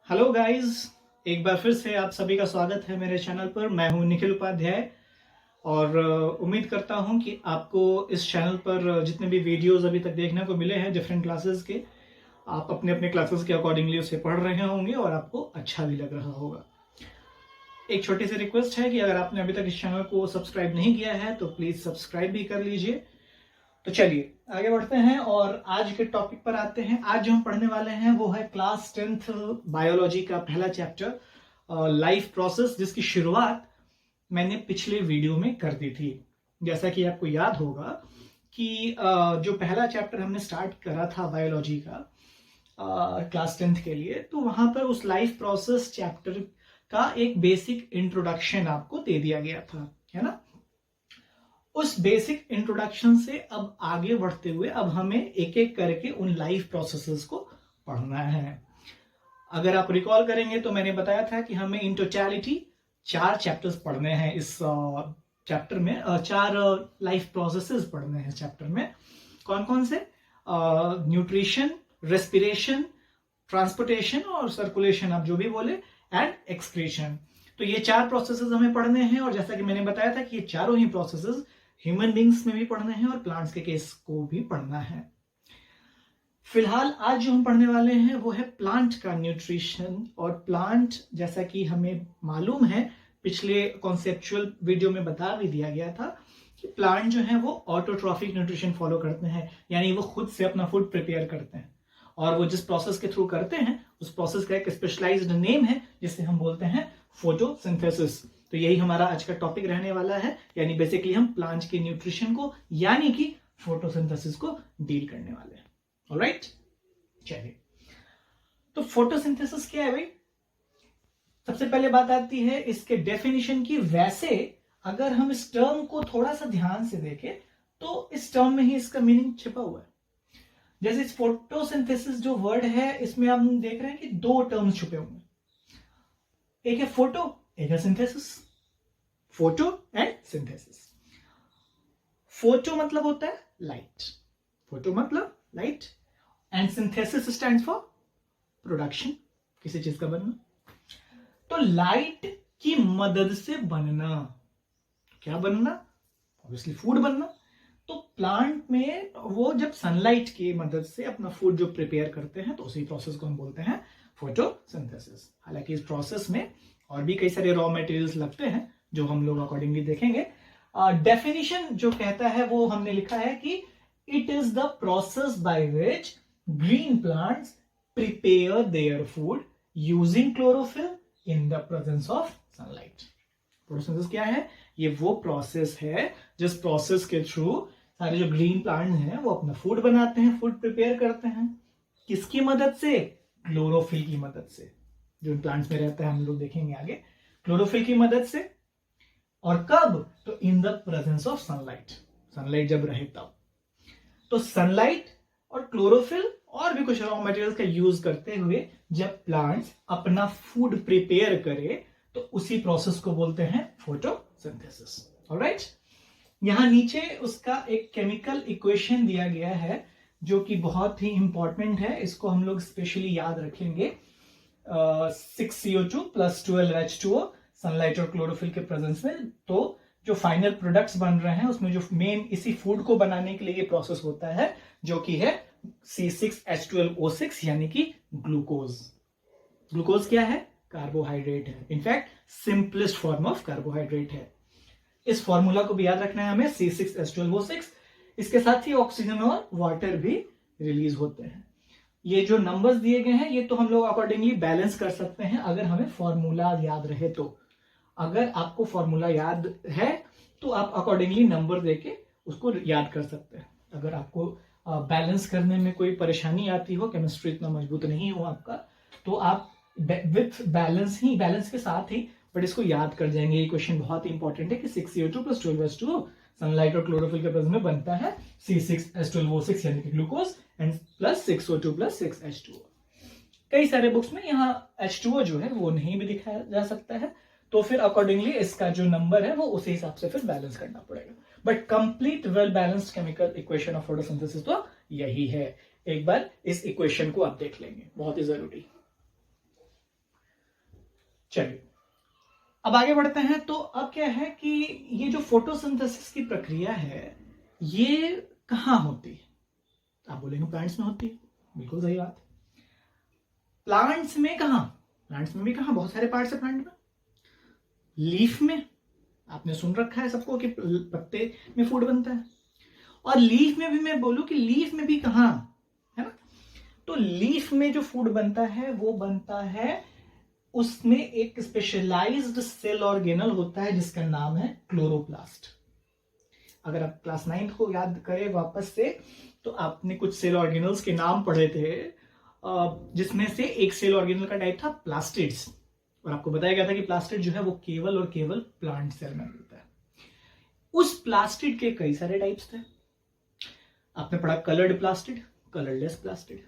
Hello guys, एक बार फिर से आप सभी का स्वागत है मेरे चैनल पर। मैं हूं निखिल उपाध्याय और उम्मीद करता हूं कि आपको इस चैनल पर जितने भी वीडियोस अभी तक देखने को मिले हैं डिफरेंट क्लासेस के, आप अपने अपने क्लासेस के अकॉर्डिंगली उसे पढ़ रहे होंगे और आपको अच्छा भी लग रहा होगा। एक छोटी सी रिक्वेस्ट है कि अगर आपने अभी तक इस चैनल को सब्सक्राइब नहीं किया है तो प्लीज सब्सक्राइब भी कर लीजिए। तो चलिए आगे बढ़ते हैं और आज के टॉपिक पर आते हैं। आज जो हम पढ़ने वाले हैं वो है क्लास 10th बायोलॉजी का पहला चैप्टर लाइफ प्रोसेस, जिसकी शुरुआत मैंने पिछले वीडियो में कर दी थी। जैसा कि आपको याद होगा कि जो पहला चैप्टर हमने स्टार्ट करा था बायोलॉजी का क्लास 10th के लिए, तो वहां पर उस लाइफ प्रोसेस चैप्टर का एक बेसिक इंट्रोडक्शन आपको दे दिया गया था, है ना। उस बेसिक इंट्रोडक्शन से अब आगे बढ़ते हुए अब हमें एक एक करके उन लाइफ प्रोसेसेस को पढ़ना है। अगर आप रिकॉल करेंगे तो मैंने बताया था कि हमें इन टोटलिटी 4 चैप्टर्स पढ़ने हैं। इस चैप्टर में 4 लाइफ प्रोसेसेस पढ़ने हैं चैप्टर में। कौन कौन से? न्यूट्रिशन, रेस्पिरेशन, ट्रांसपोर्टेशन और सर्कुलेशन, आप जो भी बोले, एंड एक्सक्रीशन। तो ये 4 प्रोसेसेस हमें पढ़ने हैं और जैसा कि मैंने बताया था कि ये चारों ही प्रोसेसेस ह्यूमन बींग्स में भी पढ़ने हैं और प्लांट्स के केस को भी पढ़ना है। फिलहाल आज जो हम पढ़ने वाले हैं वो है प्लांट का न्यूट्रिशन। और प्लांट, जैसा कि हमें मालूम है, पिछले कॉन्सेप्चुअल वीडियो में बता भी दिया गया था कि प्लांट जो है वो ऑटोट्रॉफिक न्यूट्रिशन फॉलो करते हैं, यानी वो खुद से अपना फूड प्रिपेयर करते हैं और वो जिस प्रोसेस के थ्रू करते हैं उस प्रोसेस का एक स्पेशलाइज्ड नेम है जिसे हम बोलते हैं फोटोसिंथेसिस। तो यही हमारा आज का टॉपिक रहने वाला है, यानी बेसिकली हम प्लांट के न्यूट्रिशन को यानी कि फोटोसिंथेसिस को डील करने वाले हैं। ऑलराइट, चलिए। तो फोटोसिंथेसिस क्या है भाई? सबसे पहले बात आती है इसके डेफिनेशन की। वैसे अगर हम इस टर्म को थोड़ा सा ध्यान से देखें तो इस टर्म में ही इसका मीनिंग छिपा हुआ है। जैसे इस फोटोसिंथेसिस जो वर्ड है, इसमें हम देख रहे हैं कि 2 टर्म्स छुपे हुए हैं। एक है फोटो, एक है synthesis. Photo and synthesis. Photo मतलब होता है लाइट, फोटो मतलब light, and synthesis stands for production, किसी चीज का बनना। तो लाइट की मदद से बनना, क्या बनना? ऑब्वियसली फूड बनना। तो प्लांट में वो जब सनलाइट की मदद से अपना फूड जो प्रिपेयर करते हैं तो उसी प्रोसेस को हम बोलते हैं फोटोसिंथेसिस। हालांकि इस प्रोसेस में और भी कई सारे रॉ मटेरियल्स लगते हैं जो हम लोग अकॉर्डिंगली देखेंगे। डेफिनेशन जो कहता है वो हमने लिखा है कि it is the process by which green plants prepare their food using chlorophyll in the presence of sunlight. Photosynthesis क्या है? ये वो प्रोसेस है जिस प्रोसेस के थ्रू सारे जो ग्रीन प्लांट्स हैं वो अपना फूड बनाते हैं, फूड प्रिपेयर करते हैं। किसकी मदद से? क्लोरोफिल की मदद से, जो प्लांट्स में रहता है, हम लोग देखेंगे आगे। क्लोरोफिल की मदद से। और कब? तो in the presence of sunlight, sunlight जब रहे तब। तो सनलाइट और क्लोरोफिल और भी कुछ रॉ मटेरियल्स का यूज करते हुए जब प्लांट्स अपना फूड प्रिपेयर करे तो उसी प्रोसेस को बोलते हैं फोटोसिंथेसिस। ऑलराइट, यहां नीचे उसका एक केमिकल इक्वेशन दिया गया है जो कि बहुत ही इंपॉर्टेंट है। इसको हम लोग स्पेशली याद रखेंगे। 6CO2 + 12H2O सनलाइट और क्लोरोफिल के प्रेजेंस में। तो जो फाइनल प्रोडक्ट्स बन रहे हैं उसमें जो मेन इसी फूड को बनाने के लिए ये प्रोसेस होता है जो कि है C6H12O6 यानी कि ग्लूकोज। ग्लूकोज क्या है? कार्बोहाइड्रेट है। In fact simplest form of carbohydrate है। इस फॉर्मूला को भी याद रखना है हमें, C6H12O6। इसके साथ ही ऑक्सीजन और वाटर भी रिलीज होते हैं। ये जो नंबर्स दिए गए हैं ये तो हम लोग अकॉर्डिंगली बैलेंस कर सकते हैं अगर हमें फॉर्मूला याद रहे तो। अगर आपको फॉर्मूला याद है तो आप अकॉर्डिंगली नंबर देके उसको याद कर सकते हैं। अगर आपको बैलेंस करने में कोई परेशानी आती हो, केमिस्ट्री इतना मजबूत नहीं हो आपका, तो आप विथ बैलेंस के साथ ही बट इसको याद कर जाएंगे। ये क्वेश्चन बहुत ही इंपॉर्टेंट है कि 6CO2 + 12H2O सनलाइट और क्लोरोफिल के प्रेजेंस में बनता है C6H12O6 यानी कि glucose and plus 6O2 + 6H2O। कई सारे बुक्स में यहाँ H2O जो है वो नहीं भी दिखाया जा सकता है, तो फिर अकॉर्डिंगली इसका जो नंबर है वो उसी हिसाब से फिर बैलेंस करना पड़ेगा। But complete well balanced chemical equation of photosynthesis तो यही है। एक बार इस इक्वेशन को आप देख लेंगे, बहुत ही जरूरी। चलिए अब आगे बढ़ते हैं। तो अब क्या है कि ये जो फोटोसिंथेसिस की प्रक्रिया है ये कहाँ होती है? आप बोलेंगे प्लांट्स में होती है, बिल्कुल सही बात। प्लांट्स में कहाँ? प्लांट्स में भी कहाँ, बहुत सारे पार्ट्स है प्लांट में। लीफ में आपने सुन रखा है सबको कि पत्ते में फूड बनता है, और लीफ में भी मैं बोलूं कि लीफ में भी कहाँ, है ना? तो लीफ में जो फूड बनता है वो बनता है, उसमें एक स्पेशलाइज्ड सेल ऑर्गेनल होता है जिसका नाम है क्लोरोप्लास्ट। अगर आप क्लास 9 को याद करें वापस से, तो आपने कुछ सेल ऑर्गेनल्स के नाम पढ़े थे, जिसमें से एक सेल ऑर्गेनल का टाइप था प्लास्टिड्स, और आपको बताया गया था कि प्लास्टिड जो है वो केवल और केवल प्लांट सेल में मिलता है। उस प्लास्टिड के कई सारे टाइप्स थे। आपने पढ़ा coloured plastid, colourless plastid.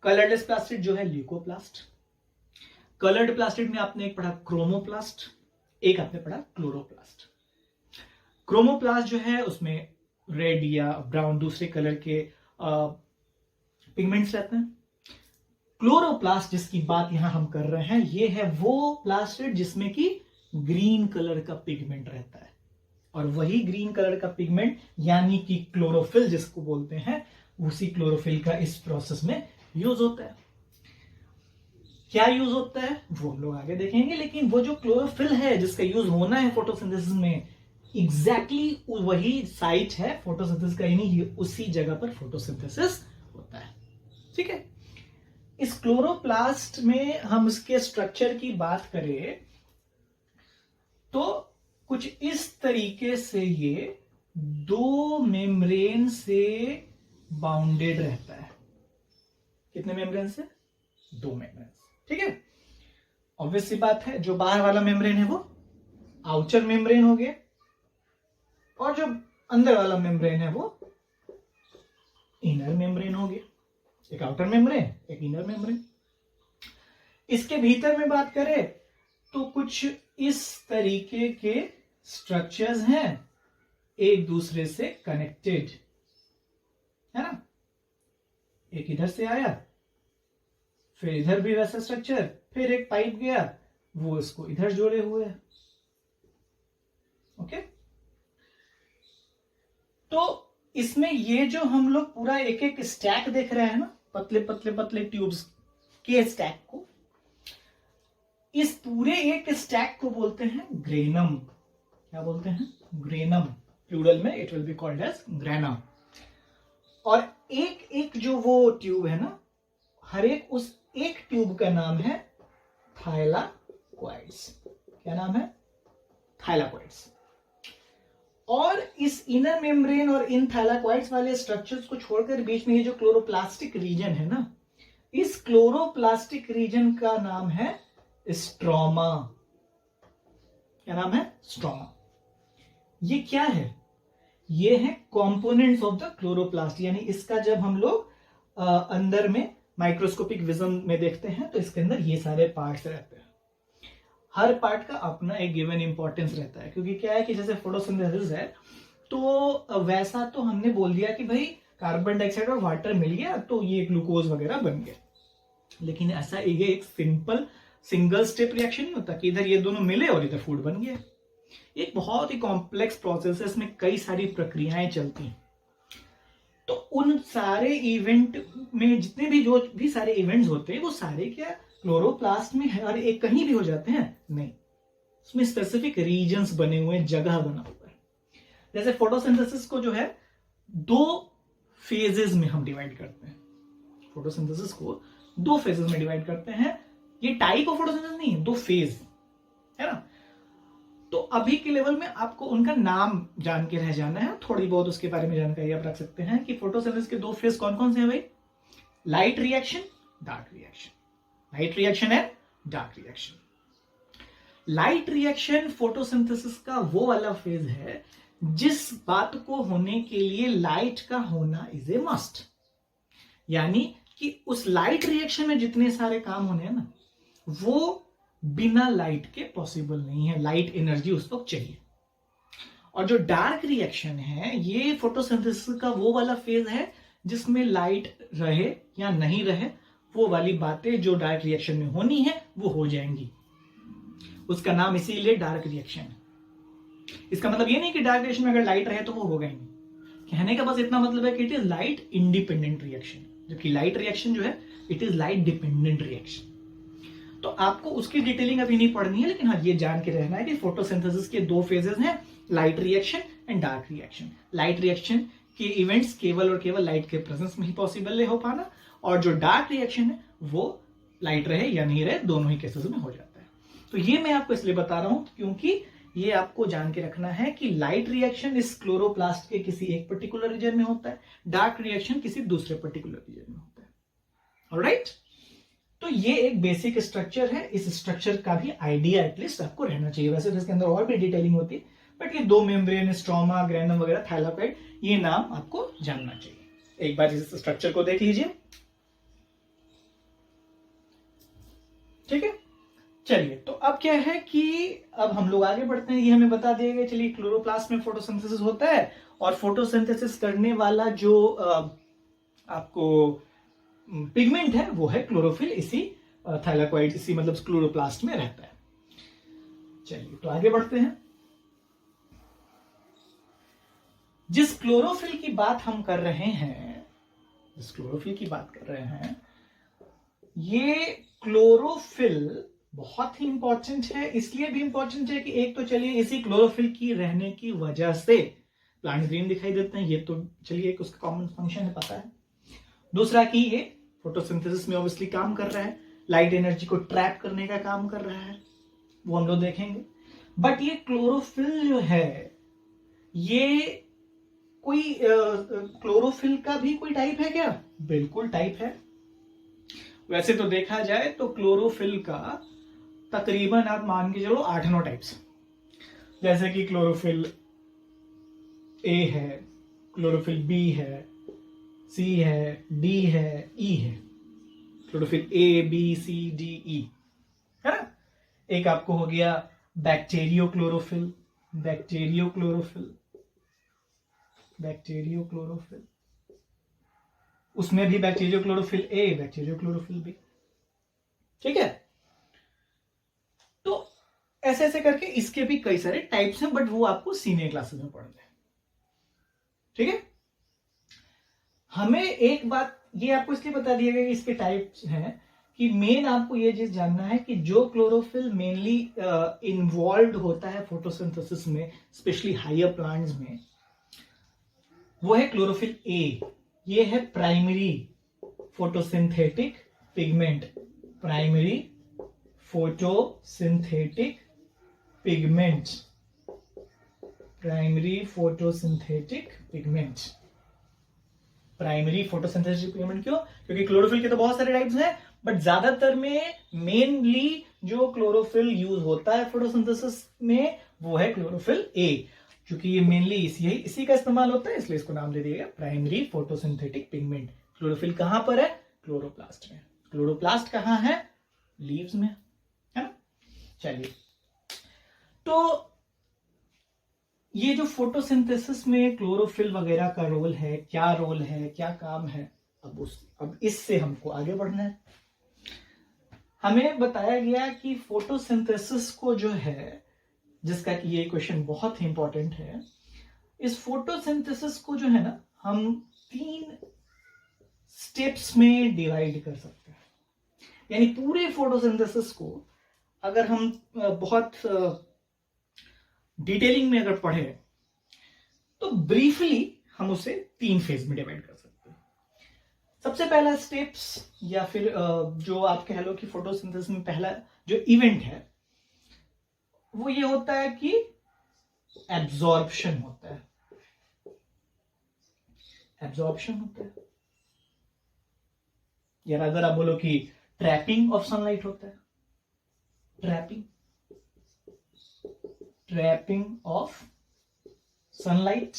Colourless plastid जो है ल्यूकोप्लास्ट। कलर्ड प्लास्टिड में आपने एक पढ़ा क्रोमोप्लास्ट, एक आपने पढ़ा क्लोरोप्लास्ट। क्रोमोप्लास्ट जो है उसमें रेड या ब्राउन दूसरे कलर के पिगमेंट्स रहते हैं। क्लोरोप्लास्ट जिसकी बात यहां हम कर रहे हैं, ये है वो प्लास्टिड जिसमें कि ग्रीन कलर का पिगमेंट रहता है, और वही ग्रीन कलर का पिगमेंट यानी कि क्लोरोफिल जिसको बोलते हैं, उसी क्लोरोफिल का इस प्रोसेस में यूज होता है। क्या यूज होता है वो हम लोग आगे देखेंगे, लेकिन वो जो क्लोरोफिल है जिसका यूज होना है फोटोसिंथेसिस में, एग्जैक्टली वही साइट है फोटोसिंथेसिस का, यानी उसी जगह पर फोटोसिंथेसिस होता है। ठीक है, इस क्लोरोप्लास्ट में हम इसके स्ट्रक्चर की बात करें तो कुछ इस तरीके से ये दो मेम्ब्रेन से बाउंडेड रहता है। कितने मेम्ब्रेन से? दो मेम्ब्रेन। ठीक है, ऑब्वियस सी बात है, जो बाहर वाला मेम्ब्रेन है वो आउटर मेम्ब्रेन हो गया, और जो अंदर वाला मेम्ब्रेन है वो इनर मेम्ब्रेन हो गया। एक आउटर मेम्ब्रेन, एक इनर मेम्ब्रेन। इसके भीतर में बात करें तो कुछ इस तरीके के स्ट्रक्चर्स हैं, एक दूसरे से कनेक्टेड, है ना? एक इधर से आया, फिर इधर भी वैसा स्ट्रक्चर, फिर एक पाइप गया, वो इसको इधर जोड़े हुए है। ओके, तो इसमें ये जो हम लोग पूरा एक एक स्टैक देख रहे हैं ना, पतले पतले पतले ट्यूब्स के स्टैक को, इस पूरे एक स्टैक को बोलते हैं ग्रेनम। क्या बोलते हैं? ग्रेनम। प्लूरल में it will be called as granum. और एक एक जो वो ट्यूब है ना, हर एक उस एक ट्यूब का नाम है थाइलाक्वाइड्स। क्या नाम है? थाइलाक्वाइड्स। और इस इनर मेम्ब्रेन और इन थाइलाक्वाइड्स वाले स्ट्रक्चर्स को छोड़कर बीच में ये जो क्लोरोप्लास्टिक रीजन है ना, इस क्लोरोप्लास्टिक रीजन का नाम है स्ट्रोमा। क्या नाम है? स्ट्रोमा। ये क्या है? ये है कंपोनेंट्स ऑफ द क्लोरोप्लास्ट, यानी इसका जब हम लोग अंदर में माइक्रोस्कोपिक विजन में देखते हैं तो इसके अंदर ये सारे पार्ट्स रहते हैं। हर पार्ट का अपना एक गिवन इंपॉर्टेंस रहता है, क्योंकि क्या है कि जैसे फोटोसिंथेसिस है तो वैसा तो हमने बोल दिया कि भाई कार्बन डाइऑक्साइड और वाटर मिल गया तो ये ग्लूकोज वगैरह बन गया, लेकिन ऐसा ये एक सिंपल सिंगल स्टेप रिएक्शन नहीं होता कि इधर ये दोनों मिले और इधर फूड बन गया। एक बहुत ही कॉम्प्लेक्स प्रोसेस है, इसमें कई सारी प्रक्रियाएं चलती हैं। तो उन सारे इवेंट में जितने भी जो भी सारे इवेंट्स होते हैं वो सारे क्या क्लोरोप्लास्ट में हर एक कहीं भी हो जाते हैं? नहीं, उसमें स्पेसिफिक रीजन्स बने हुए, जगह बना हुआ है। जैसे फोटोसिंथेसिस को जो है दो फेजेस में हम डिवाइड करते हैं। फोटोसिंथेसिस को दो फेजेस में डिवाइड करते हैं। ये टाइप ऑफ फोटोसिंथेसिस नहीं है, दो फेज है ना। तो अभी के लेवल में आपको उनका नाम जान के रह जाना है, थोड़ी बहुत उसके बारे में जानकारी आप रख सकते हैं कि फोटोसिंथेसिस के दो फेज कौन कौन से हैं भाई? Light reaction, dark reaction. Light reaction and dark reaction. Light reaction photosynthesis का वो वाला फेज है जिस बात को होने के लिए लाइट का होना इज ए मस्ट, यानी कि उस लाइट रिएक्शन में जितने सारे काम होने हैं ना, वो बिना लाइट के पॉसिबल नहीं है। लाइट एनर्जी उस वक्त चाहिए। और जो डार्क रिएक्शन है, ये फोटोसिंथेसिस का वो वाला फेज है जिसमें लाइट रहे या नहीं रहे, वो वाली बातें जो डार्क रिएक्शन में होनी है वो हो जाएंगी। उसका नाम इसीलिए डार्क रिएक्शन है। इसका मतलब ये नहीं कि डार्क रिएक्शन में अगर लाइट रहे तो वो होगा ही नहीं। कहने का बस इतना मतलब है कि it is light independent reaction, जबकि लाइट रिएक्शन जो है it is light dependent reaction. तो आपको उसकी डिटेलिंग अभी नहीं पढ़नी है, लेकिन हाँ ये जान के रहना है कि फोटोसिंथेसिस के दो फेजेस हैं, light reaction and dark reaction. Light reaction के इवेंट्स केवल और केवल लाइट के प्रेजेंस में ही पॉसिबल हो पाना, और जो डार्क रिएक्शन है वो लाइट रहे या नहीं रहे दोनों ही केसेस में हो जाता है। तो ये मैं आपको इसलिए बता रहा हूं क्योंकि ये आपको जान के रखना है कि लाइट रिएक्शन इस क्लोरोप्लास्ट के किसी एक पर्टिकुलर रीजन में होता है, डार्क रिएक्शन किसी दूसरे पर्टिकुलर रीजन में होता है। ऑलराइट, तो ये एक बेसिक स्ट्रक्चर है। इस स्ट्रक्चर का भी आइडिया एटलीस्ट आपको रहना चाहिए। वैसे तो इसके अंदर और भी डिटेलिंग होती है, बट ये दो मेम्ब्रेन, स्ट्रोमा, ग्रेनम वगैरह, थाइलाकोइड, ये नाम आपको जानना चाहिए। एक बार इस स्ट्रक्चर को देख लीजिए, ठीक है। चलिए, तो अब क्या है कि अब हम लोग आगे बढ़ते हैं। ये हमें बता दिया गया, चलिए क्लोरोप्लास्ट में फोटोसिंथेसिस होता है, और फोटोसिंथेसिस करने वाला जो आपको पिगमेंट है वो है क्लोरोफिल। इसी थाइलाकोइड, इसी मतलब क्लोरोप्लास्ट में रहता है। चलिए, तो आगे बढ़ते हैं। जिस क्लोरोफिल की बात हम कर रहे हैं, जिस क्लोरोफिल की बात कर रहे हैं, ये क्लोरोफिल बहुत ही इंपॉर्टेंट है। इसलिए भी इंपॉर्टेंट है कि एक तो चलिए इसी क्लोरोफिल की रहने की वजह से प्लांट ग्रीन दिखाई देते हैं, ये तो चलिए एक उसका कॉमन फंक्शन है, पता है। दूसरा कि ये फोटोसिंथेसिस में ऑब्वियसली काम कर रहा है, लाइट एनर्जी को ट्रैप करने का काम कर रहा है, वो हम लोग देखेंगे। बट ये क्लोरोफिल जो है, ये कोई क्लोरोफिल का भी कोई टाइप है क्या? बिल्कुल टाइप है। वैसे तो देखा जाए तो क्लोरोफिल का तकरीबन आप मान के चलो 8-9 टाइप्स, जैसे कि क्लोरोफिल ए है, क्लोरोफिल बी है, सी है, डी है, ई है। Chlorophyll A, B, C, D, ई, है ना। एक आपको हो गया bacterio chlorophyll, bacterio chlorophyll, bacterio chlorophyll, उसमें भी bacterio chlorophyll A, bacterio chlorophyll B, ठीक है। तो ऐसे ऐसे करके इसके भी कई सारे टाइप्स हैं, बट वो आपको सीनियर क्लासेस में पढ़ना है, ठीक है। हमें एक बात ये आपको इसलिए बता दिया गया कि इसके टाइप्स हैं कि मेन आपको ये चीज जानना है कि जो क्लोरोफिल मेनली इन्वॉल्व होता है फोटोसिंथेसिस में, स्पेशली हायर प्लांट्स में, वो है क्लोरोफिल ए। ये है primary photosynthetic pigment, primary photosynthetic pigment, primary photosynthetic pigment. Primary photosynthetic pigment क्यों? क्योंकि क्लोरोफिल के तो बहुत सारे टाइप्स हैं, बट ज्यादातर में मेनली जो क्लोरोफिल यूज होता है फोटोसिंथेसिस में वो है क्लोरोफिल ए। क्योंकि ये मेनली इसी का इस्तेमाल होता है, इसलिए इसको नाम दे दिया गया प्राइमरी फोटोसिंथेटिक पिगमेंट। क्लोरोफिल कहां पर है? क्लोरोप्लास्ट में। क्लोरोप्लास्ट कहां है? लीव्स में, है ना। चलिए, तो ये जो फोटोसिंथेसिस में क्लोरोफिल वगैरह का रोल है, क्या रोल है, क्या काम है, अब इससे हमको आगे बढ़ना है। हमें बताया गया कि फोटोसिंथेसिस को जो है, जिसका कि ये क्वेश्चन बहुत ही इंपॉर्टेंट है, इस फोटोसिंथेसिस को जो है ना हम 3 स्टेप्स में डिवाइड कर सकते हैं। यानी पूरे फोटोसिंथेसिस को अगर हम बहुत डिटेलिंग में अगर पढ़े तो ब्रीफली हम उसे 3 फेज में डिवाइड कर सकते हैं। सबसे पहला स्टेप्स या फिर जो आप कह लो कि फोटोसिंथेसिस में पहला जो इवेंट है वो ये होता है कि एब्जॉर्प्शन होता है। एब्जॉर्प्शन होता है, या अगर आप बोलो कि ट्रैपिंग ऑफ सनलाइट होता है। ट्रैपिंग ऑफ सनलाइट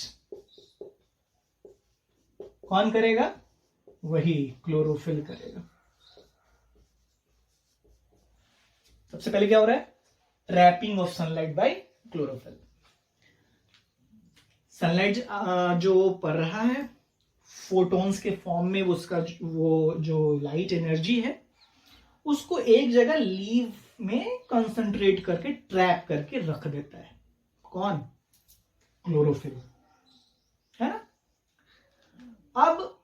कौन करेगा? वही क्लोरोफिल करेगा। सबसे पहले क्या हो रहा है? Trapping of sunlight bye chlorophyll. Sunlight जो पड़ रहा है फोटॉन्स के फॉर्म में, उसका वो जो लाइट एनर्जी है उसको एक जगह लीव में कंसंट्रेट करके ट्रैप करके रख देता है। कौन? क्लोरोफिल, है ना। अब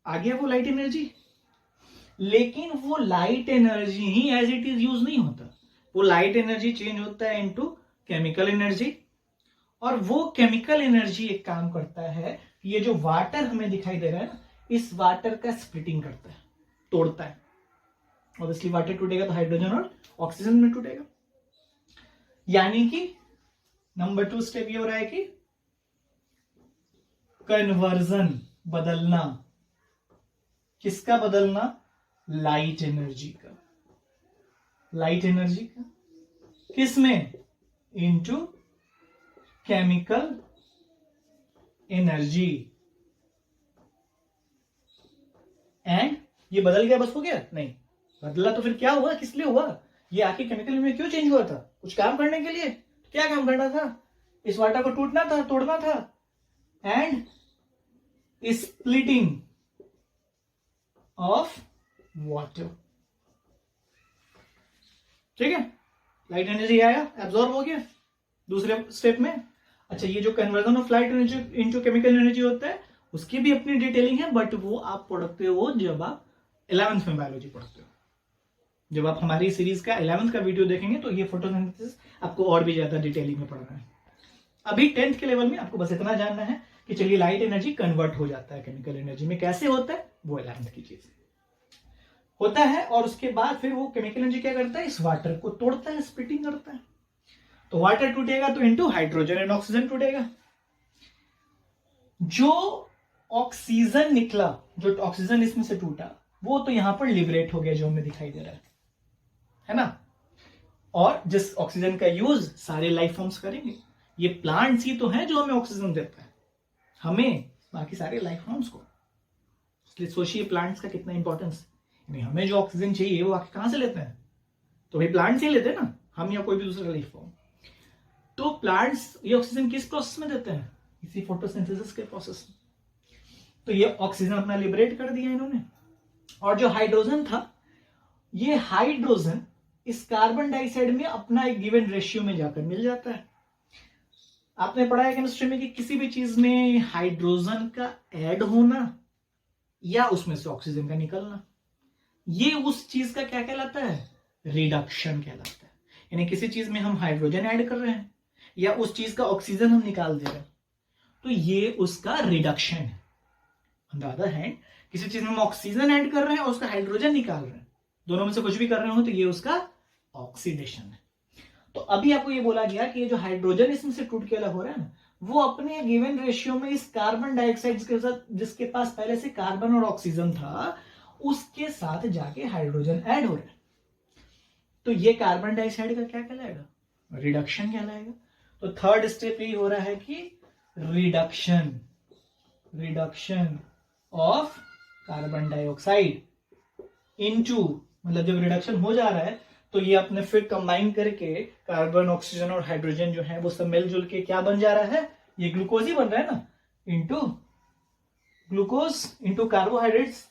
आ गया वो लाइट एनर्जी, लेकिन वो लाइट एनर्जी ही एज इट इज यूज नहीं होता। वो लाइट एनर्जी चेंज होता है इनटू केमिकल एनर्जी, और वो केमिकल एनर्जी एक काम करता है, ये जो वाटर हमें दिखाई दे रहा है ना, इस वाटर का स्प्लिटिंग करता है, तोड़ता है। ऑब्वियसली वाटर टूटेगा तो हाइड्रोजन और ऑक्सीजन में टूटेगा। यानी कि नंबर 2 स्टेप ये हो रहा है कि कन्वर्जन, बदलना। किसका बदलना? लाइट एनर्जी का। लाइट एनर्जी का किस में? Into chemical energy. एंड ये बदल गया, बस हो गया? नहीं, बदला तो फिर क्या हुआ, किस लिए हुआ? ये आखिर केमिकल में क्यों चेंज हुआ था? कुछ काम करने के लिए। क्या काम करना था? इस वाटर को टूटना था, तोड़ना था, एंड स्प्लिटिंग ऑफ वाटर। ठीक है, लाइट एनर्जी आया, एब्जॉर्ब हो गया दूसरे स्टेप में। अच्छा, ये जो conversion of light energy into chemical energy होता है, उसकी भी अपनी डिटेलिंग है, बट वो आप पढ़ते हो जब आप 11th में बायोलॉजी पढ़ते हो। जब आप हमारी सीरीज का 11th का वीडियो देखेंगे तो ये फोटोसिंथेसिस आपको और भी ज्यादा डिटेलिंग में पढ़ना है। अभी 10th के लेवल में आपको बस इतना जानना है कि चलिए लाइट एनर्जी कन्वर्ट हो जाता है केमिकल एनर्जी में, कैसे होता है वो 11th की चीज होता है। और उसके बाद फिर वो केमिकल एनर्जी क्या करता है? इस वाटर को तोड़ता है, स्प्लिटिंग करता है। तो वाटर टूटेगा तो इनटू हाइड्रोजन एंड ऑक्सीजन टूटेगा। जो ऑक्सीजन निकला, जो ऑक्सीजन इसमें से टूटा, वो तो यहां पर लिबरेट हो गया, जो हमें दिखाई दे रहा है ना। और जिस ऑक्सीजन का यूज सारे लाइफ फॉर्म्स करेंगे, ये प्लांट्स ही तो हैं जो हमें ऑक्सीजन देता है, हमें, बाकी सारे लाइफ फॉर्म्स को। इसलिए सोचिए प्लांट्स का कितना इंपॉर्टेंस। हमें जो ऑक्सीजन चाहिए वो आखिर कहां से लेते हैं? तो भाई प्लांट्स ही लेते हैं ना, हम या कोई भी दूसरा लाइफ फॉर्म। तो प्लांट्स ये ऑक्सीजन किस प्रोसेस में देते हैं? इसी फोटोसिंथेसिस के प्रोसेस में। तो ये ऑक्सीजन अपना लिबरेट कर दिया इन्होंने। और जो हाइड्रोजन था, ये हाइड्रोजन इस कार्बन डाइऑक्साइड में अपना एक गिवन रेशियो में जाकर मिल जाता है। आपने पढ़ा है केमिस्ट्री में कि किसी भी चीज में हाइड्रोजन का ऐड होना या उसमें से ऑक्सीजन का निकलना, ये उस चीज का क्या कहलाता है? रिडक्शन कहलाता है। यानी किसी चीज में हम हाइड्रोजन ऐड कर रहे हैं या उस चीज का ऑक्सीजन हम निकाल दे रहे हैं, तो ये उसका रिडक्शन है। ऑन द अदर हैंड, किसी चीज में हम ऑक्सीजन ऐड कर रहे हैं और उसका हाइड्रोजन निकाल रहे हैं, दोनों में से कुछ भी कर रहे हो तो ये उसका ऑक्सीडेशन है। तो अभी आपको ये बोला गया कि ये जो हाइड्रोजन इसमें से टूट के अलग हो रहा है ना, वो अपने गिवन रेशियो में इस कार्बन डाइऑक्साइड के साथ, जिसके पास पहले से कार्बन और ऑक्सीजन था, उसके साथ जाके हाइड्रोजन ऐड हो रहा है। तो ये कार्बन डाइऑक्साइड का क्या कहलाएगा? रिडक्शन कहलाएगा। तो थर्ड स्टेप ये हो रहा है कि reduction of carbon dioxide into, मतलब जब रिडक्शन हो जा रहा है तो ये अपने फिर कंबाइन करके कार्बन, ऑक्सीजन और हाइड्रोजन जो है वो सब मिलजुल के क्या बन जा रहा है? ये ग्लूकोज ही बन रहा है ना, इनटू ग्लूकोज इनटू कार्बोहाइड्रेट्स।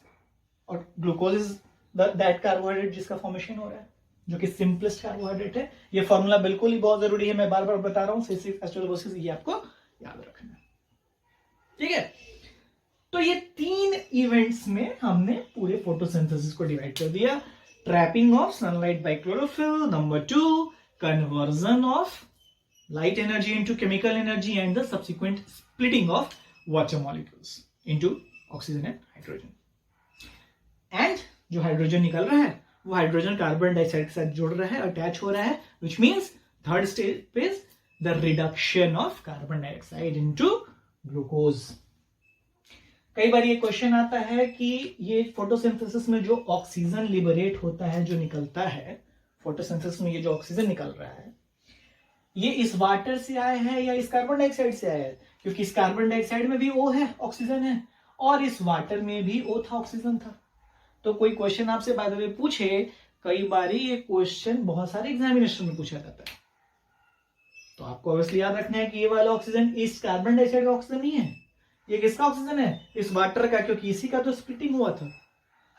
और ग्लूकोज इज दैट कार्बोहाइड्रेट जिसका फॉर्मेशन हो रहा है, जो कि सिंपलेस्ट कार्बोहाइड्रेट है। ये फॉर्मूला बिल्कुल ही बहुत जरूरी है, मैं बार बार बता रहा हूं, सिस्टिक एसिडोसिस, ये आपको याद रखना है। ठीक है, तो ये 3 इवेंट्स में हमने पूरे फोटोसिंथेसिस को डिवाइड कर दिया। Trapping of sunlight bye chlorophyll, number 2 conversion of light energy into chemical energy and the subsequent splitting of water molecules into oxygen and hydrogen. And जो हाइड्रोजन निकल रहा है वो हाइड्रोजन कार्बन डाइऑक्साइड के साथ जुड़ रहा है, अटैच हो रहा है, which means third step is the reduction of carbon dioxide into glucose. कई बार ये क्वेश्चन आता है कि ये फोटोसिंथेसिस में जो ऑक्सीजन लिबरेट होता है, जो निकलता है फोटोसिंथेसिस में, ये जो ऑक्सीजन निकल रहा है, ये इस वाटर से आया है या इस कार्बन डाइऑक्साइड से आया है? क्योंकि इस कार्बन डाइऑक्साइड में भी O है, ऑक्सीजन है, और इस वाटर में भी O था, ऑक्सीजन था। तो कोई क्वेश्चन आपसे बाय द वे पूछे, कई बार ये क्वेश्चन बहुत सारे एग्जामिनेशन में पूछा जाता है, तो आपको ऑब्वियसली याद रखना है कि ये वाला ऑक्सीजन इस कार्बन डाइऑक्साइड का ऑक्सीजन नहीं है, ये किसका ऑक्सीजन है? इस वाटर का, क्योंकि इसी का तो स्प्लिटिंग हुआ था।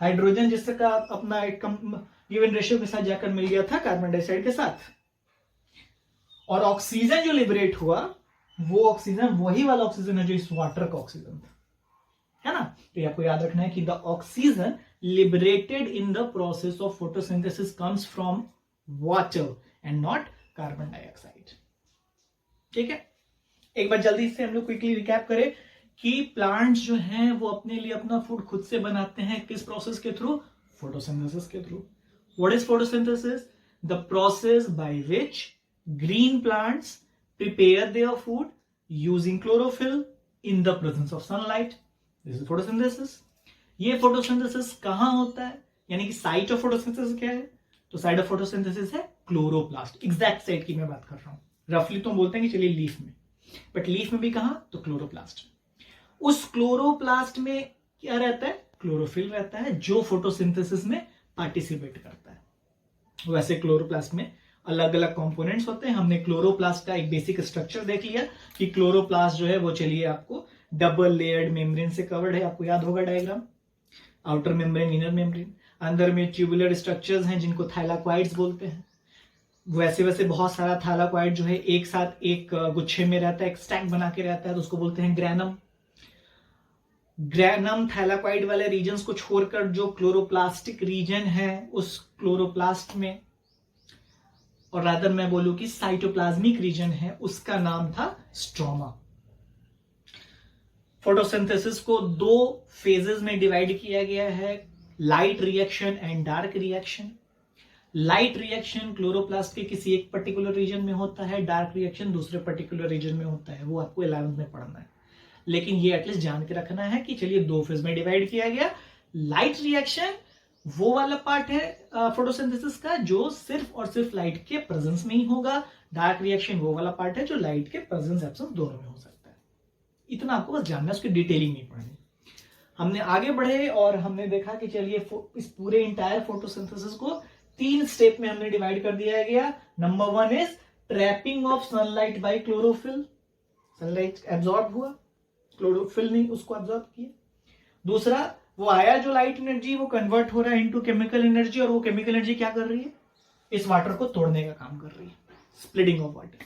हाइड्रोजन जिसका अपना गिवन रेशियो के साथ जाकर मिल गया था कार्बन डाइऑक्साइड के साथ। और ऑक्सीजन जो लिबरेट हुआ वो ऑक्सीजन वही वाला ऑक्सीजन है जो इस वाटर का ऑक्सीजन था, है ना। तो ये आपको याद रखना है कि the oxygen liberated in the process of photosynthesis comes from water and not carbon dioxide. ठीक है, एक बार जल्दी से हम लोग क्विकली रिकैप करें कि प्लांट्स जो हैं वो अपने लिए अपना फूड खुद से बनाते हैं, किस प्रोसेस के थ्रू? फोटोसिंथेसिस के through. What is photosynthesis? The process by which green plants prepare their food using chlorophyll in the presence of sunlight. This is photosynthesis. ये photosynthesis कहाँ होता है, यानी कि साइट ऑफ photosynthesis क्या है? तो साइट ऑफ photosynthesis है क्लोरोप्लास्ट। एग्जैक्ट साइट की मैं बात कर रहा हूं। रफली तो हम बोलते हैं कि चलिए लीफ में, बट लीफ में भी कहां? तो क्लोरोप्लास्ट। उस क्लोरोप्लास्ट में क्या रहता है? क्लोरोफिल रहता है जो फोटोसिंथेसिस में पार्टिसिपेट करता है। वैसे क्लोरोप्लास्ट में अलग अलग कंपोनेंट्स होते हैं। हमने क्लोरोप्लास्ट का एक बेसिक स्ट्रक्चर देख लिया कि क्लोरोप्लास्ट जो है वो चलिए आपको डबल लेयर्ड मेम्ब्रेन से कवर्ड है, आपको याद होगा diagram, outer membrane, inner membrane, अंदर में ट्यूबुलर स्ट्रक्चर्स हैं जिनको थाइलाक्वाइड्स बोलते हैं। वैसे वैसे बहुत सारा थाइलाक्वाइड जो है एक साथ एक गुच्छे में रहता है, एक स्टैक बना के रहता है, तो उसको बोलते हैं ग्रैनम। ग्रैनम थाइलाक्वाइड वाले रीजन्स को छोड़कर जो क्लोरोप्लास्टिक रीजन है उस क्लोरोप्लास्ट में, और रादर मैं बोलूं कि साइटोप्लाज्मिक रीजन है, उसका नाम था स्ट्रोमा। फोटोसिंथेसिस को दो फेजेस में डिवाइड किया गया है, light reaction and dark reaction. Light reaction chloroplast के किसी एक पर्टिकुलर रीजन में होता है, डार्क रिएक्शन दूसरे पर्टिकुलर रीजन में होता है, वो आपको 11th में पढ़ना है। लेकिन ये एटलीस्ट जान के रखना है कि चलिए दो फेज में डिवाइड किया गया। लाइट रिएक्शन वो वाला पार्ट है फोटोसिंथेसिस का जो सिर्फ और सिर्फ लाइट के प्रेजेंस में ही होगा। डार्क रिएक्शन वो वाला पार्ट है जो लाइट के प्रेजेंस एब्सेंस दोनों में हो सकता है। इतना आपको बस जानना है, उसकी डिटेलिंग नहीं पढ़नी। हमने आगे बढ़े और हमने देखा कि चलिए इस पूरे इंटायर फोटोसिंथेसिस को 3 स्टेप में हमने डिवाइड कर दिया गया। Number 1 is trapping of sunlight bye chlorophyll. Sunlight absorb हुआ, क्लोरोफिल ने उसको एब्जॉर्ब किया। दूसरा, वो आया जो लाइट एनर्जी वो कन्वर्ट हो रहा है इनटू केमिकल एनर्जी, और वो केमिकल एनर्जी क्या कर रही है? इस वाटर को तोड़ने का काम कर रही है, स्प्लिटिंग ऑफ वाटर।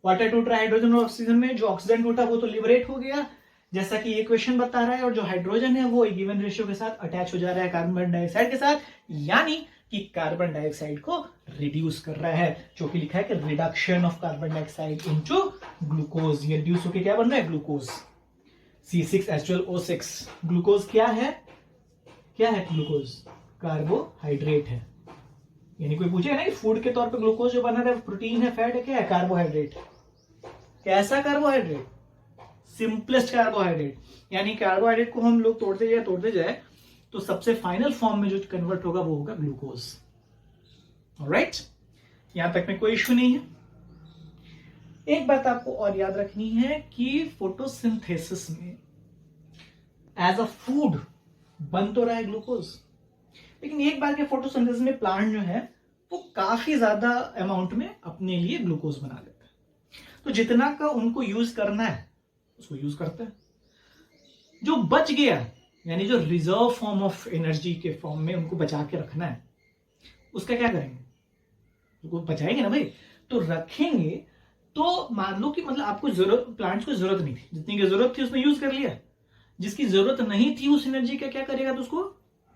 वाटर टूट रहा है हाइड्रोजन और ऑक्सीजन में, जो ऑक्सीजन टूटा वो तो लिबरेट हो गया जैसा कि ये क्वेश्चन बता रहा है, और जो हाइड्रोजन है वो एक गिवन रेशियो के साथ अटैच हो जा रहा है कार्बन डाइऑक्साइड के साथ, यानी कि कार्बन डाइऑक्साइड को रिड्यूस कर रहा है, जो कि लिखा है कि reduction of carbon dioxide into glucose. ये रिड्यूस होकर क्या बन रहा है? Glucose, C6H12O6। ग्लूकोज क्या है? क्या है ग्लूकोज? कार्बोहाइड्रेट है। यानी कोई पूछेगा ना कि फूड के तौर पे ग्लूकोज जो बना रहा है प्रोटीन है, फैट है, क्या है? कार्बोहाइड्रेट। कैसा कार्बोहाइड्रेट? Simplest carbohydrate. यानी कार्बोहाइड्रेट को हम लोग तोड़ते जाए तो सबसे फाइनल फॉर्म में जो कन्वर्ट होगा वो होगा ग्लूकोज। ऑलराइट, यहां तक में कोई इश्यू नहीं है। एक बात आपको और याद रखनी है कि फोटोसिंथेसिस में एज अ फूड बन तो रहा है ग्लूकोज, लेकिन एक बार के फोटोसिंथेसिस में प्लांट जो है वो काफी ज्यादा अमाउंट में अपने लिए ग्लूकोज बना लेता है। तो जितना का उनको यूज करना है उसको यूज करता है। जो बच गया, यानी जो रिजर्व फॉर्म ऑफ एनर्जी के फॉर्म में उनको बचा के रखना है, उसका क्या करेंगे? उनको बचाएंगे ना भाई, तो रखेंगे। तो मान लो कि मतलब आपको जरूरत, प्लांट्स को जरूरत नहीं थी, जितनी की जरूरत थी उसने यूज कर लिया। जिसकी जरूरत नहीं थी उस एनर्जी का क्या करेगा? तो उसको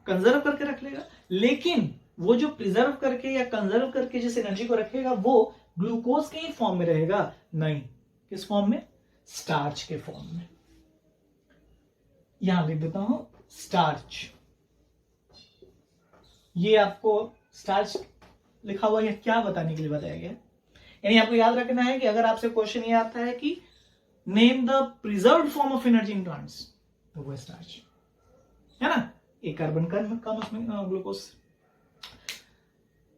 कंजर्व करके रख लेगा। लेकिन वो जो प्रिजर्व करके या कंजर्व करके जिस एनर्जी को रखेगा वो ग्लूकोज के ही फॉर्म में रहेगा, नहीं किस फॉर्म में? स्टार्च के फॉर्म में। यहां लिख देता हूं स्टार्च। ये आपको स्टार्च लिखा हुआ है क्या बताने के लिए बताया गया? यानी आपको याद रखना है कि अगर आपसे क्वेश्चन ये आता है कि name the preserved form of energy in plants, तो वो स्टार्च है ना। एक कार्बन कम उसमें ग्लूकोज।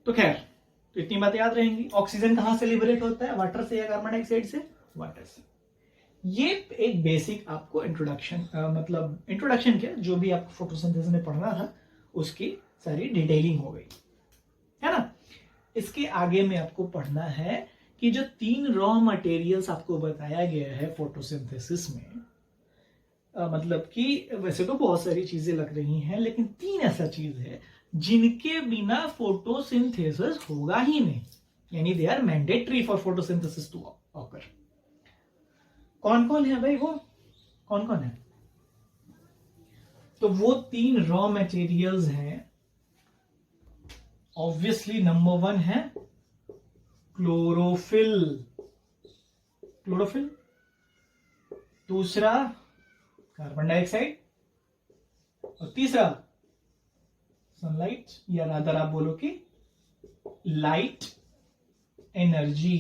तो खैर, तो इतनी बातें याद रहेंगी। ऑक्सीजन कहां से लिबरेट होता है? वाटर से या कार्बन डाइऑक्साइड से? वाटर से। ये एक बेसिक आपको इंट्रोडक्शन, मतलब इंट्रोडक्शन क्या, जो भी आपको फोटोसिंथेसिस में पढ़ना था उसकी सारी डिटेलिंग हो गई, है ना। इसके आगे में आपको पढ़ना है कि जो 3 रॉ मटेरियल्स आपको बताया गया है फोटोसिंथेसिस में, मतलब कि वैसे तो बहुत सारी चीजें लग रही हैं, लेकिन 3 ऐसा चीज है जिनके बिना फोटोसिंथेसिस होगा ही नहीं, यानी they are mandatory for photosynthesis to occur. कौन कौन है भाई? वो कौन कौन है? तो वो 3 रॉ मटेरियल्स हैं। ऑब्वियसली नंबर 1 है क्लोरोफिल, क्लोरोफिल। दूसरा कार्बन डाइऑक्साइड, और तीसरा सनलाइट, या रादर आप बोलो कि लाइट एनर्जी।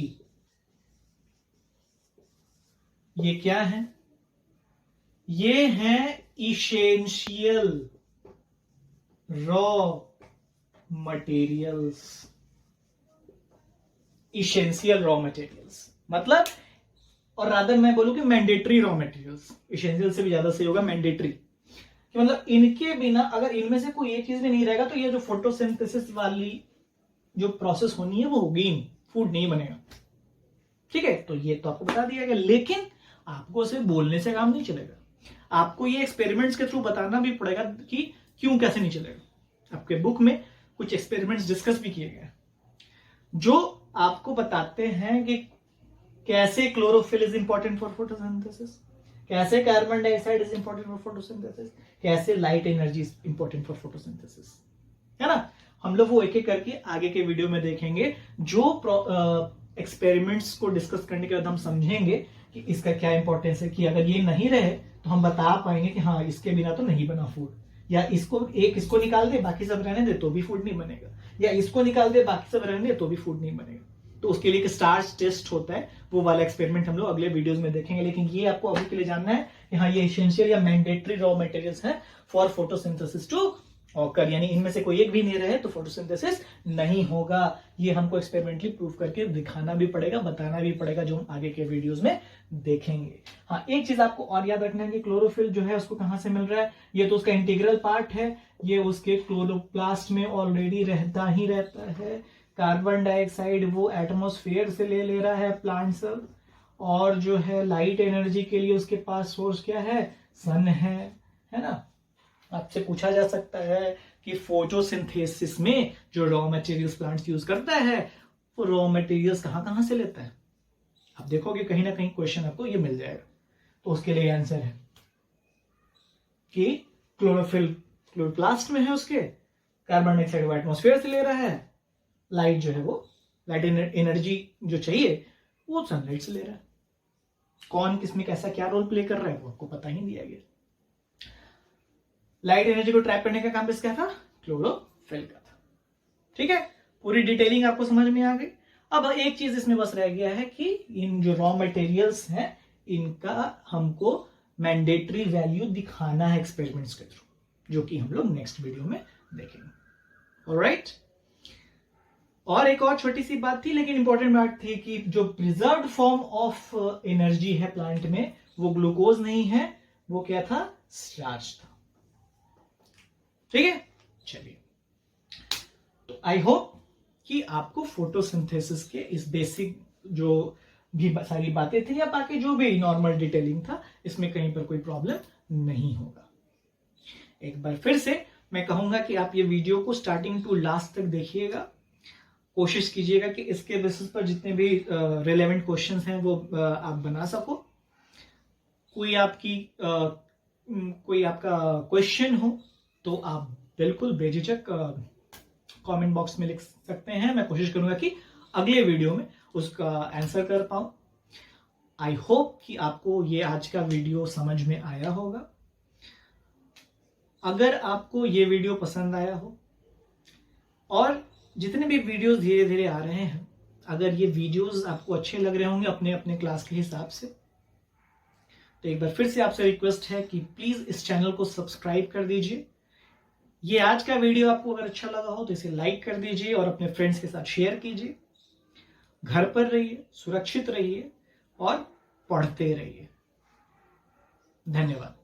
ये क्या है? ये है essential raw materials. Essential raw materials मतलब, और रादर मैं बोलूं कि मैंडेटरी रॉ मटेरियल्स। इसेंशियल से भी ज्यादा सही होगा मैंडेटरी, कि मतलब इनके बिना, अगर इनमें से कोई एक चीज भी नहीं रहेगा तो ये जो फोटोसिंथेसिस वाली जो प्रोसेस होनी है वो होगी ही नहीं, फूड नहीं बनेगा। ठीक है, तो ये तो आपको बता दिया गया, लेकिन आपको सिर्फ बोलने से काम नहीं चलेगा, आपको ये एक्सपेरिमेंट्स के थ्रू बताना भी पड़ेगा कि क्यों, कैसे नहीं चलेगा। आपके बुक में कुछ एक्सपेरिमेंट्स डिस्कस भी किए गए जो आपको बताते हैं कि कैसे chlorophyll is important for photosynthesis, कैसे carbon dioxide is important for photosynthesis, कैसे light energy is important for photosynthesis, है ना। हम लोग वो एक एक करके आगे के वीडियो में देखेंगे। जो एक्सपेरिमेंट्स को डिस्कस करने के बाद हम समझेंगे कि इसका क्या इंपॉर्टेंस है, कि अगर ये नहीं रहे तो हम बता पाएंगे कि हाँ इसके बिना तो नहीं बना फूड, या इसको निकाल दे बाकी सब रहने दे तो भी फूड नहीं बनेगा, या इसको निकाल दे बाकी सब रहने दे तो भी फूड नहीं बनेगा। तो उसके लिए एक स्टार्च टेस्ट होता है, वो वाला एक्सपेरिमेंट हम लोग अगले वीडियोस में देखेंगे। लेकिन ये आपको अभी के लिए जानना है कि हाँ ये एसेंशियल या मैंडेटरी रॉ मटेरियल्स हैं फॉर फोटोसिंथेसिस टू ऑकर, यानी इनमें से कोई एक भी नहीं रहे तो फोटोसिंथेसिस नहीं होगा। ये हमको एक्सपेरिमेंटली प्रूव करके दिखाना भी पड़ेगा, बताना भी पड़ेगा, जो हम आगे के वीडियोस में देखेंगे। हाँ, एक चीज आपको और याद रखना है कि क्लोरोफिल जो है उसको कहां से मिल रहा है, ये तो उसका इंटीग्रल पार्ट है, ये उसके क्लोरोप्लास्ट में ऑलरेडी रहता ही रहता है। कार्बन डाइऑक्साइड वो एटमॉस्फेयर से ले रहा है प्लांट सब, और जो है लाइट एनर्जी के लिए उसके पास सोर्स क्या है, सन है ना। आपसे पूछा जा सकता है कि फोटोसिंथेसिस में जो रॉ मटेरियल्स प्लांट्स यूज करता है वो रॉ मटेरियल्स कहां से लेता है। आप देखोगे कहीं ना कहीं क्वेश्चन आपको ये मिल जाएगा, तो उसके लिए आंसर है कि क्लोरोफिल क्लोरोप्लास्ट में है उसके, कार्बन डाइऑक्साइड वो एटमॉस्फेयर से ले रहा है, लाइट जो है वो लाइट एनर्जी जो चाहिए वो सनलाइट से ले रहा है। कौन किसमें कैसा क्या रोल प्ले कर रहा है वो आपको पता ही दिया गया। लाइट एनर्जी को ट्रैप करने का काम किसका था, क्लोरोफिल का था। ठीक है, पूरी डिटेलिंग आपको समझ में आ गई। अब एक चीज इसमें बस रह गया है कि इन जो रॉ मटेरियल्स हैं इनका हमको मैंडेटरी वैल्यू दिखाना है एक्सपेरिमेंट्स के थ्रू, जो कि हम लोग नेक्स्ट वीडियो में देखेंगे। ऑलराइट, और एक और छोटी सी बात थी लेकिन इंपॉर्टेंट बात थी कि जो प्रिजर्व्ड फॉर्म ऑफ एनर्जी है प्लांट में वो ग्लूकोज नहीं है, वो क्या था, स्टार्च था। ठीक है, चलिए, तो आई होप कि आपको फोटोसिंथेसिस के इस बेसिक जो भी सारी बातें थी या बाकी जो भी नॉर्मल डिटेलिंग था इसमें कहीं पर कोई प्रॉब्लम नहीं होगा। एक बार फिर से मैं कहूंगा कि आप ये वीडियो को स्टार्टिंग टू लास्ट तक देखिएगा, कोशिश कीजिएगा कि इसके बेसिस पर जितने भी रिलेवेंट क्वेश्चंस हैं वो आप बना सको। कोई आपका क्वेश्चन हो तो आप बिल्कुल बेझिझक कमेंट बॉक्स में लिख सकते हैं, मैं कोशिश करूंगा कि अगले वीडियो में उसका आंसर कर पाऊं। आई होप कि आपको ये आज का वीडियो समझ में आया होगा। अगर आपको ये वीडियो पसंद आया हो और जितने भी वीडियोस धीरे धीरे आ रहे हैं, अगर ये वीडियोस आपको अच्छे लग रहे होंगे अपने अपने क्लास के हिसाब से, तो एक बार फिर से आपसे रिक्वेस्ट है कि प्लीज इस चैनल को सब्सक्राइब कर दीजिए। ये आज का वीडियो आपको अगर अच्छा लगा हो तो इसे लाइक कर दीजिए और अपने फ्रेंड्स के साथ शेयर कीजिए। घर पर रहिए, सुरक्षित रहिए और पढ़ते रहिए। धन्यवाद।